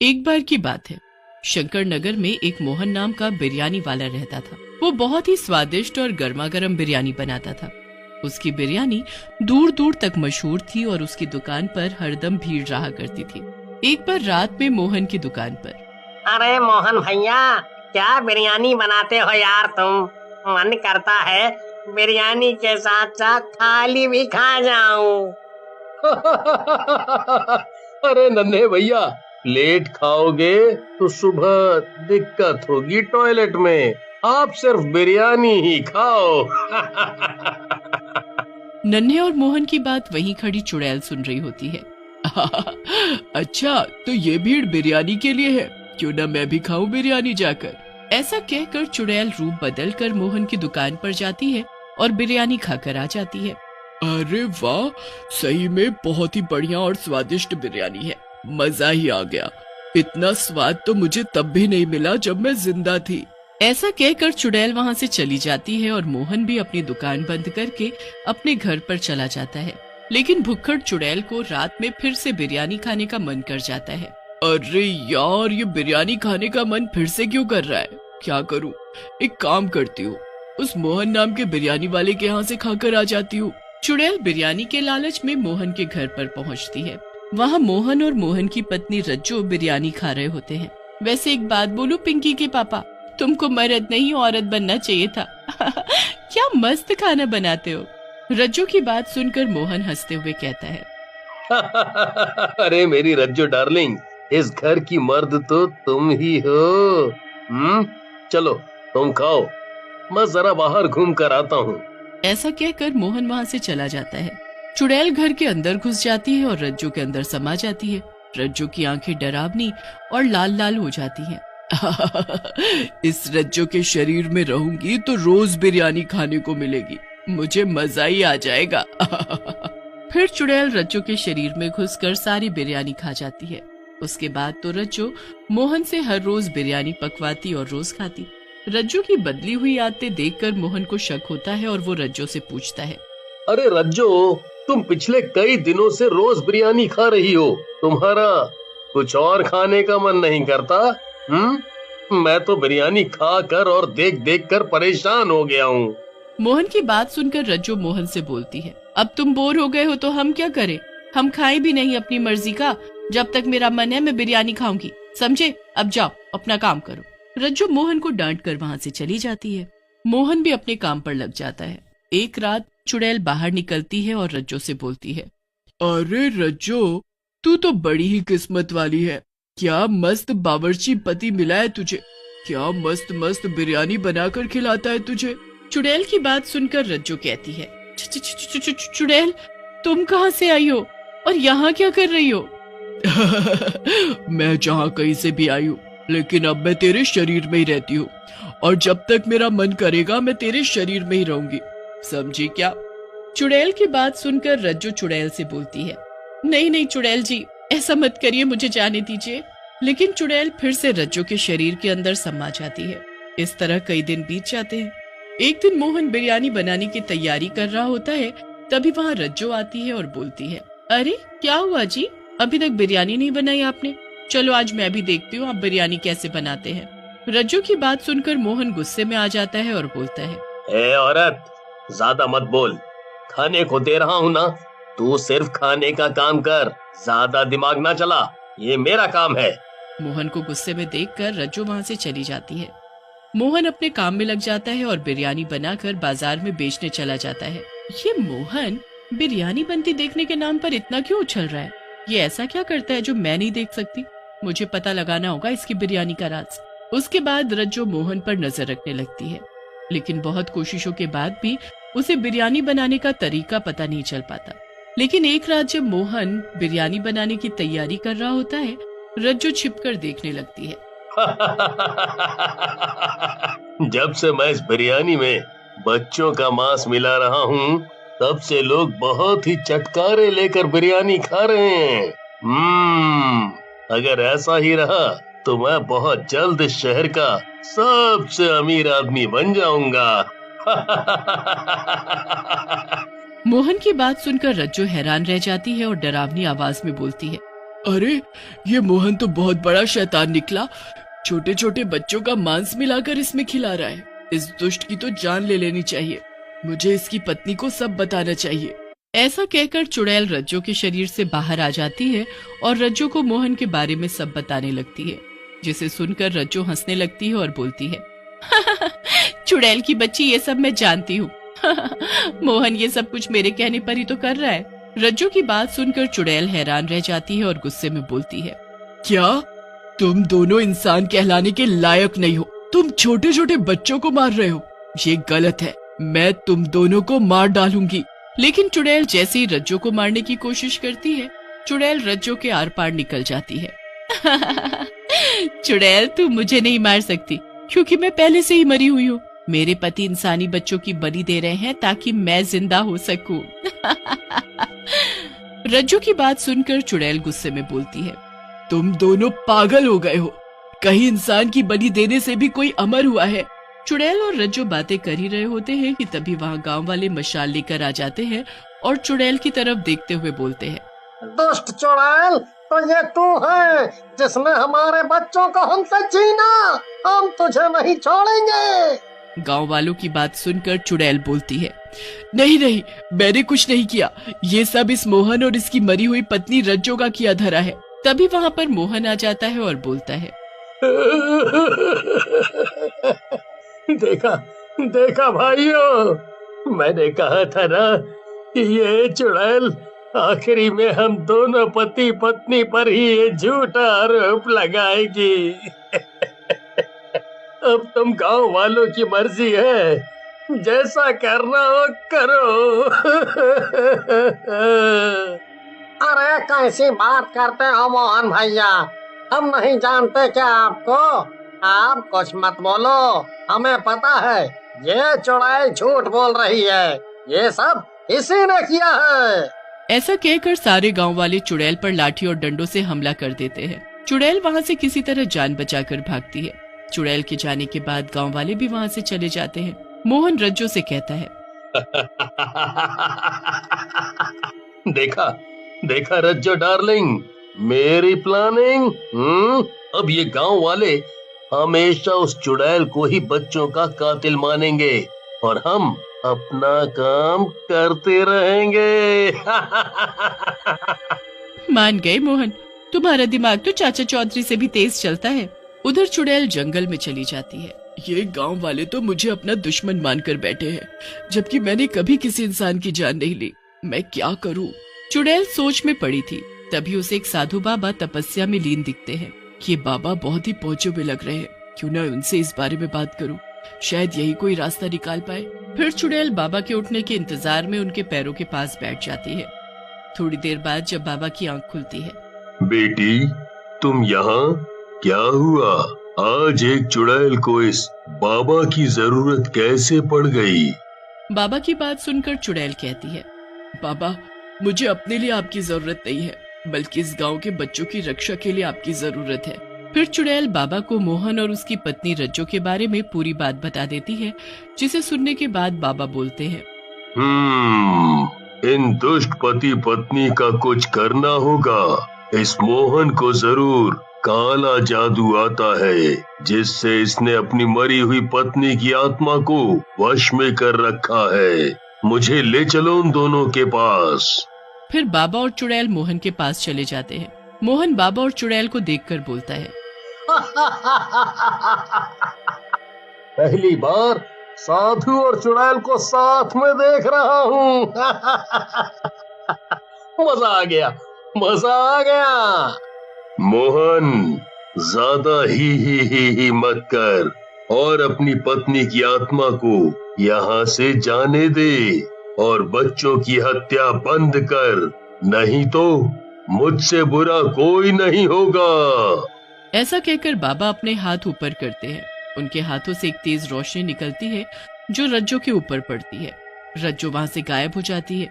एक बार की बात है, शंकर नगर में एक मोहन नाम का बिरयानी वाला रहता था। वो बहुत ही स्वादिष्ट और गर्मा गर्म बिरयानी बनाता था। उसकी बिरयानी दूर दूर तक मशहूर थी और उसकी दुकान पर हरदम भीड़ रहा करती थी। एक बार रात में मोहन की दुकान पर, अरे मोहन भैया, क्या बिरयानी बनाते हो यार तुम। मन करता है बिरयानी के साथ साथ थाली भी खा जाऊं। अरे नन्हे भैया, लेट खाओगे तो सुबह दिक्कत होगी टॉयलेट में। आप सिर्फ बिरयानी ही खाओ। नन्हे और मोहन की बात वहीं खड़ी चुड़ैल सुन रही होती है। अच्छा, तो ये भीड़ बिरयानी के लिए है, क्यों ना मैं भी खाऊं बिरयानी जाकर। ऐसा कहकर चुड़ैल रूप बदल कर मोहन की दुकान पर जाती है और बिरयानी खाकर आ जाती है। अरे वाह, सही में बहुत ही बढ़िया और स्वादिष्ट बिरयानी है, मजा ही आ गया। इतना स्वाद तो मुझे तब भी नहीं मिला जब मैं जिंदा थी। ऐसा कहकर चुड़ैल वहाँ से चली जाती है और मोहन भी अपनी दुकान बंद करके अपने घर पर चला जाता है। लेकिन भुक्खड़ चुड़ैल को रात में फिर से बिरयानी खाने का मन कर जाता है। अरे यार, ये बिरयानी खाने का मन फिर से क्यों कर रहा है? क्या करूं? एक काम करती हूँ, उस मोहन नाम के बिरयानी वाले के यहाँ से खाकर आ जाती हूँ। चुड़ैल बिरयानी के लालच में मोहन के घर पर पहुँचती है। वहाँ मोहन और मोहन की पत्नी रज्जो बिरयानी खा रहे होते हैं। वैसे एक बात बोलूं पिंकी के पापा, तुमको मर्द नहीं औरत बनना चाहिए था। क्या मस्त खाना बनाते हो। रज्जो की बात सुनकर मोहन हंसते हुए कहता है। अरे मेरी रज्जो डार्लिंग, इस घर की मर्द तो तुम ही हो। चलो तुम खाओ, मैं जरा बाहर घूम कर आता हूँ। ऐसा कहकर मोहन वहाँ से चला जाता है। चुड़ैल घर के अंदर घुस जाती है और रज्जो के अंदर समा जाती है। रज्जो की आंखें डरावनी और लाल लाल हो जाती हैं। इस रज्जो के शरीर में रहूंगी तो रोज बिरयानी खाने को मिलेगी, मुझे मजा ही आ जाएगा। फिर चुड़ैल रज्जो के शरीर में घुसकर सारी बिरयानी खा जाती है। उसके बाद तो रज्जो मोहन से हर रोज बिरयानी पकवाती और रोज खाती। रज्जो की बदली हुई आदतें देखकर मोहन को शक होता है और वो रज्जो से पूछता है। अरे रज्जो, तुम पिछले कई दिनों से रोज बिरयानी खा रही हो, तुम्हारा कुछ और खाने का मन नहीं करता? मैं तो बिरयानी खा कर और देख देख कर परेशान हो गया हूँ। मोहन की बात सुनकर रज्जो मोहन से बोलती है। अब तुम बोर हो गए हो तो हम क्या करें? हम खाए भी नहीं अपनी मर्जी का। जब तक मेरा मन है मैं बिरयानी खाऊंगी, समझे? अब जाओ अपना काम करो। रज्जो मोहन को डांट कर वहाँ से चली जाती है। मोहन भी अपने काम पर लग जाता है। एक रात चुड़ैल बाहर निकलती है और रज्जो से बोलती है। अरे रज्जो, तू तो बड़ी ही किस्मत वाली है। क्या मस्त बावर्ची पति मिला है तुझे, क्या मस्त मस्त बिरयानी बनाकर खिलाता है तुझे। चुड़ैल की बात सुनकर रज्जो कहती है। चुड़ैल, तुम कहाँ से आई हो और यहाँ क्या कर रही हो? मैं जहाँ कहीं से भी आई हूँ, लेकिन अब मैं तेरे शरीर में ही रहती हूँ और जब तक मेरा मन करेगा मैं तेरे शरीर में ही रहूंगी, समझी क्या? चुड़ैल की बात सुनकर रज्जो चुड़ैल से बोलती है। नहीं नहीं चुड़ैल जी, ऐसा मत करिए, मुझे जाने दीजिए। लेकिन चुड़ैल फिर से रज्जो के शरीर के अंदर समा जाती है। इस तरह कई दिन बीत जाते हैं। एक दिन मोहन बिरयानी बनाने की तैयारी कर रहा होता है, तभी वहाँ रज्जो आती है और बोलती है। अरे क्या हुआ जी, अभी तक बिरयानी नहीं बनाई आपने? चलो आज मैं भी देखती हूँ आप बिरयानी कैसे बनाते हैं। रज्जो की बात सुनकर मोहन गुस्से में आ जाता है और बोलता है। ए औरत, ज्यादा मत बोल, खाने को दे रहा हूँ ना, तू सिर्फ खाने का काम कर, ज्यादा दिमाग ना चला, ये मेरा काम है। मोहन को गुस्से में देखकर रज्जो वहाँ से चली जाती है। मोहन अपने काम में लग जाता है और बिरयानी बनाकर बाजार में बेचने चला जाता है। ये मोहन बिरयानी बनती देखने के नाम पर इतना क्यों उछल रहा है? ये ऐसा क्या करता है जो मैं नहीं देख सकती? मुझे पता लगाना होगा इसकी बिरयानी का राज। उसके बाद रज्जो मोहन पर नजर रखने लगती है, लेकिन बहुत कोशिशों के बाद भी उसे बिरयानी बनाने का तरीका पता नहीं चल पाता। लेकिन एक रात जब मोहन बिरयानी बनाने की तैयारी कर रहा होता है, रज्जो छिपकर देखने लगती है। जब से मैं इस बिरयानी में बच्चों का मांस मिला रहा हूँ, तब से लोग बहुत ही चटकारे लेकर बिरयानी खा रहे हैं। अगर ऐसा ही रहा तो मैं बहुत जल्द इस शहर का सबसे अमीर आदमी बन जाऊंगा। मोहन की बात सुनकर रज्जो हैरान रह जाती है और डरावनी आवाज में बोलती है। अरे, ये मोहन तो बहुत बड़ा शैतान निकला। छोटे छोटे बच्चों का मांस मिलाकर इसमें खिला रहा है। इस दुष्ट की तो जान ले लेनी चाहिए। मुझे इसकी पत्नी को सब बताना चाहिए। ऐसा कहकर चुड़ैल रज्जो के शरीर से बाहर आ जाती है और रज्जो को मोहन के बारे में सब बताने लगती है, जिसे सुनकर रज्जो हंसने लगती है और बोलती है, चुड़ैल की बच्ची, ये सब मैं जानती हूँ। मोहन ये सब कुछ मेरे कहने पर ही तो कर रहा है। रज्जो की बात सुनकर चुड़ैल हैरान रह जाती है और गुस्से में बोलती है, क्या तुम दोनों इंसान कहलाने के लायक नहीं हो? तुम छोटे छोटे बच्चों को मार रहे हो। ये गलत है। मैं तुम दोनों को मार डालूंगी। लेकिन चुड़ैल जैसे ही रज्जो को मारने की कोशिश करती है, चुड़ैल रज्जो के आर पार निकल जाती है। चुड़ैल, तू मुझे नहीं मार सकती क्योंकि मैं पहले से ही मरी हुई हूँ। मेरे पति इंसानी बच्चों की बलि दे रहे हैं ताकि मैं जिंदा हो सकूं। रज्जो की बात सुनकर चुड़ैल गुस्से में बोलती है, तुम दोनों पागल हो गए हो। कहीं इंसान की बलि देने से भी कोई अमर हुआ है? चुड़ैल और रज्जो बातें कर ही रहे होते हैं कि तभी वहाँ गांव वाले मशाल लेकर आ जाते हैं और चुड़ैल की तरफ देखते हुए बोलते हैं, दुष्ट चुड़ैल, तो ये तू है जिसने हमारे बच्चों को हमसे छीना। हम तुझे नहीं छोड़ेंगे। गांव वालों की बात सुनकर चुड़ैल बोलती है, नहीं नहीं, मैंने कुछ नहीं किया। ये सब इस मोहन और इसकी मरी हुई पत्नी रज्जो का किया धरा है। तभी वहाँ पर मोहन आ जाता है और बोलता है, देखा देखा भाइयों, मैंने कहा था ना कि ये चुड़ैल आखिरी में हम दोनों पति पत्नी पर ही ये झूठा आरोप लगाएगी। अब तुम गांव वालों की मर्जी है, जैसा करना हो करो। अरे कैसी बात करते हो मोहन भैया, हम नहीं जानते क्या आपको? आप कुछ मत बोलो, हमें पता है ये चुड़ैल झूठ बोल रही है। ये सब इसी ने किया है। ऐसा कहकर सारे गांव वाले चुड़ैल पर लाठी और डंडों से हमला कर देते हैं। चुड़ैल वहां से किसी तरह जान बचाकर भागती है। चुड़ैल के जाने के बाद गांव वाले भी वहां से चले जाते हैं। मोहन रज्जो से कहता है, देखा देखा रज्जो डार्लिंग, मेरी प्लानिंग। अब ये गांव वाले हमेशा उस चुड़ैल को ही बच्चों का कातिल मानेंगे और हम अपना काम करते रहेंगे। मान गए मोहन, तुम्हारा दिमाग तो चाचा चौधरी से भी तेज चलता है। उधर चुड़ैल जंगल में चली जाती है। ये गांव वाले तो मुझे अपना दुश्मन मानकर बैठे हैं, जबकि मैंने कभी किसी इंसान की जान नहीं ली। मैं क्या करूं? चुड़ैल सोच में पड़ी थी। तभी उसे एक साधु बाबा तपस्या में लीन दिखते हैं। ये बाबा बहुत ही पहुंचे हुए लग रहे हैं, क्यों ना उनसे इस बारे में बात करूं, शायद यही कोई रास्ता निकाल पाए। फिर चुड़ैल बाबा के उठने के इंतजार में उनके पैरों के पास बैठ जाती है। थोड़ी देर बाद जब बाबा की आंख खुलती है, बेटी तुम यहाँ? क्या हुआ? आज एक चुड़ैल को इस बाबा की जरूरत कैसे पड़ गई? बाबा की बात सुनकर चुड़ैल कहती है, बाबा मुझे अपने लिए आपकी जरूरत नहीं है, बल्कि इस गांव के बच्चों की रक्षा के लिए आपकी जरूरत है। फिर चुड़ैल बाबा को मोहन और उसकी पत्नी रज्जो के बारे में पूरी बात बता देती है, जिसे सुनने के बाद बाबा बोलते हैं, इन दुष्ट पति पत्नी का कुछ करना होगा। इस मोहन को जरूर काला जादू आता है, जिससे इसने अपनी मरी हुई पत्नी की आत्मा को वश में कर रखा है। मुझे ले चलो उन दोनों के पास। फिर बाबा और चुड़ैल मोहन के पास चले जाते हैं। मोहन बाबा और चुड़ैल को देखकर बोलता है, पहली बार साधु और चुड़ैल को साथ में देख रहा हूँ। मजा आ गया, मजा आ गया। मोहन ज्यादा ही मत कर और अपनी पत्नी की आत्मा को यहाँ से जाने दे और बच्चों की हत्या बंद कर, नहीं तो मुझसे बुरा कोई नहीं होगा। ऐसा कहकर बाबा अपने हाथ ऊपर करते हैं। उनके हाथों से एक तेज रोशनी निकलती है जो रज्जो के ऊपर पड़ती है। रज्जो वहां से गायब हो जाती है।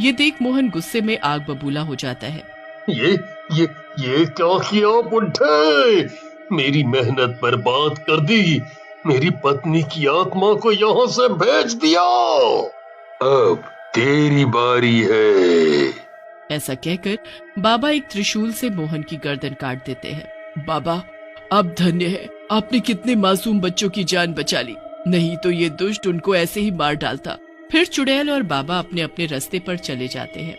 ये देख मोहन गुस्से में आग बबूला हो जाता है। ये क्या किया बुड्ढे? मेरी मेहनत बर्बाद कर दी, मेरी पत्नी की आत्मा को यहाँ से भेज दिया। अब तेरी बारी है। ऐसा कहकर बाबा एक त्रिशूल से मोहन की गर्दन काट देते हैं। बाबा, आप धन्य है, आपने कितने मासूम बच्चों की जान बचा ली, नहीं तो ये दुष्ट उनको ऐसे ही मार डालता। फिर चुड़ैल और बाबा अपने अपने रास्ते पर चले जाते हैं।